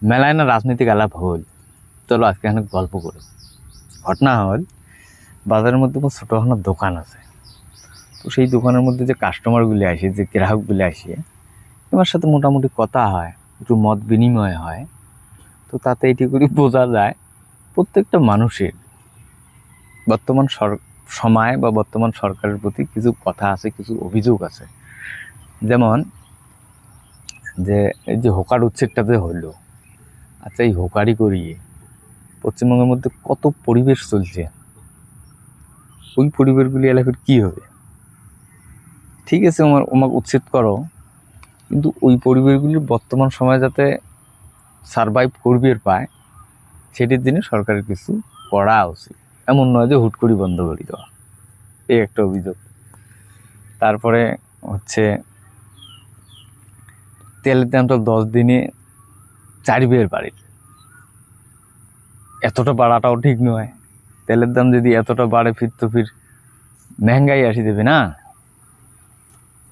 মেলায় না রাজনৈতিক আলাপ হল, চলো আজকে এখানে গল্প করি। ঘটনা হল, বাজারের মধ্যে কোনো ছোটোখাটো দোকান আছে। তো সেই দোকানের মধ্যে যে কাস্টমারগুলি আসে, যে গ্রাহকগুলি আসে, আমার সাথে মোটামুটি কথা হয়, একটু মত বিনিময় হয়। তো তাতে এটি করে বোঝা যায় প্রত্যেকটা মানুষের বর্তমান সময় বা বর্তমান সরকারের প্রতি কিছু কথা আছে, কিছু অভিযোগ আছে। যেমন যে এই যে হোকার উচ্ছেদটা যে হইলো, আচ্ছা এই হোকারি করিয়ে পশ্চিমবঙ্গের মধ্যে কত পরিবেশ চলছে, ওই পরিবেশগুলি এলাকার কী হবে? ঠিক আছে, ওমাকে উচ্ছেদ করো, কিন্তু ওই পরিবেশগুলির বর্তমান সময় যাতে সারভাইভ করবে পায়, সেটির দিনে সরকারের কিছু করা উচিত। এমন নয় যে হুট করে বন্ধ করে দেওয়া, এই একটা অভিযোগ। তারপরে হচ্ছে তেলের দামটা 10 দিনে 4 বের বাড়ে, এতটা বাড়াটাও ঠিক নয়। তেলের দাম যদি এতটা বাড়ে ফির মেহঙ্গাই আসি দেবে না,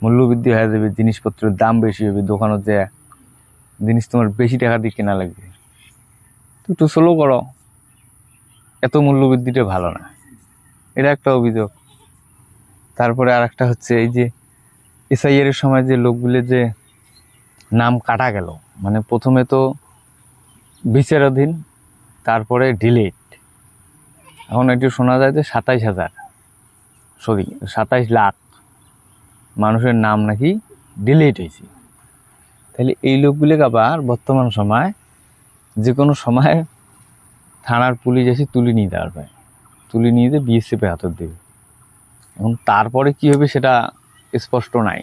মূল্যবৃদ্ধি হয়ে যাবে, জিনিসপত্রের দাম বেশি হবে, দোকানত যে জিনিস তোমার বেশি টাকা দিয়ে কেনা লাগবে। তো একটু স্লো করো, এত মূল্যবৃদ্ধিটা ভালো না, এটা একটা অভিযোগ। তারপরে আর একটা হচ্ছে এই যে এসআইআর এর সময় যে লোকগুলো যে নাম কাটা গেল, মানে প্রথমে তো বিচারাধীন, তারপরে ডিলিট, এখন একটু শোনা যায় যে 27 লাখ মানুষের নাম নাকি ডিলিট হয়েছে। তাহলে এই লোকগুলোকে আবার বর্তমান সময় যে কোনো সময় থানার পুলিশ এসে তুলে নিয়ে যাওয়ার পায়, তুলে নিয়ে যে বিএসএফে হাতত দেবে। এখন তারপরে কী হবে সেটা স্পষ্ট নাই।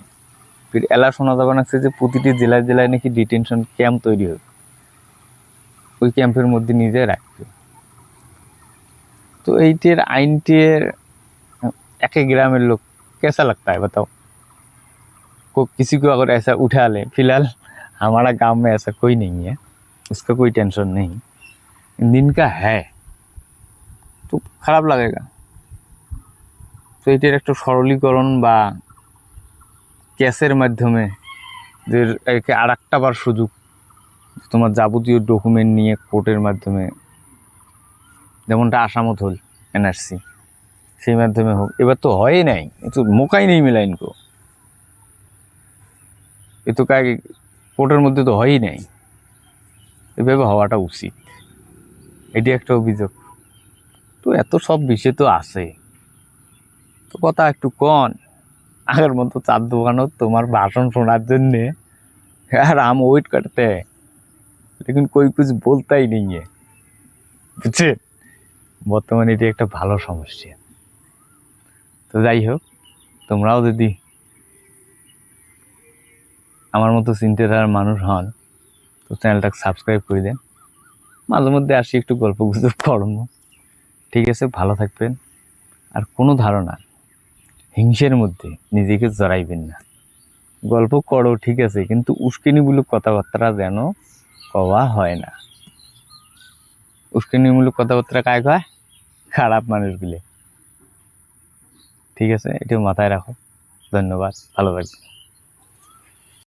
ফির এলা শোনা যাবে না যে প্রতিটি জেলায় জেলায় নাকি ডিটেনশন ক্যাম্প তৈরি হবে, ওই ক্যাম্পের মধ্যে নিজে রাখবে। তো এইটির আইনটির एक ग्रामेर लोग कैसा लगता है बताओ? किसी को अगर ऐसा उठा ले, फिलहाल हमारा गांव में ऐसा कोई नहीं है, उसका कोई टेंशन नहीं, दिन का है तो খারাপ লাগেगा। তো এটার একটা সরলীকরণ বা ক্যাশের মাধ্যমে যে একে আর একটা বার সুযোগ, তোমার যাবতীয় ডকুমেন্ট নিয়ে কোর্টের মাধ্যমে, যেমনটা আসামত হল এনআরসি, সেই মাধ্যমে হোক। এবার তো হয়ই নাই, তো মোকাই নেই মিলা ইনকো, এ তো কোর্টের মধ্যে তো হয়ই নাই, এভাবে হওয়াটা উচিত, এটি একটা অভিযোগ। তো এত সব বিষয় তো আছে, তো কথা একটু কন, আগের মতো চার দোকানত তোমার ভাষণ শোনার জন্যে আর हम वेट करते हैं, लेकिन कोई कुछ बोलता ही नहीं है, বুঝছে? বর্তমানে এটি একটা ভালো সমস্যা। তো যাই হোক, তোমরাও যদি আমার মতো চিন্তাধারার মানুষ হন, তো চ্যানেলটাকে সাবস্ক্রাইব করে দেন। মাঝে মধ্যে আসি একটু গল্প গুজব করবো, ঠিক আছে? ভালো থাকবেন। আর কোনো ধারণা হিংসের মধ্যে নিজেকে জড়াইবেন না। গল্প করো ঠিক আছে, কিন্তু উস্কানিমূলক কথাবার্তা যেন কওয়া হয় না। উস্কানিমূলক কথাবার্তা কায় কয়? খারাপ মানুষগুলো। ঠিক আছে, এটাও মাথায় রাখো। ধন্যবাদ, ভালো থাকবে।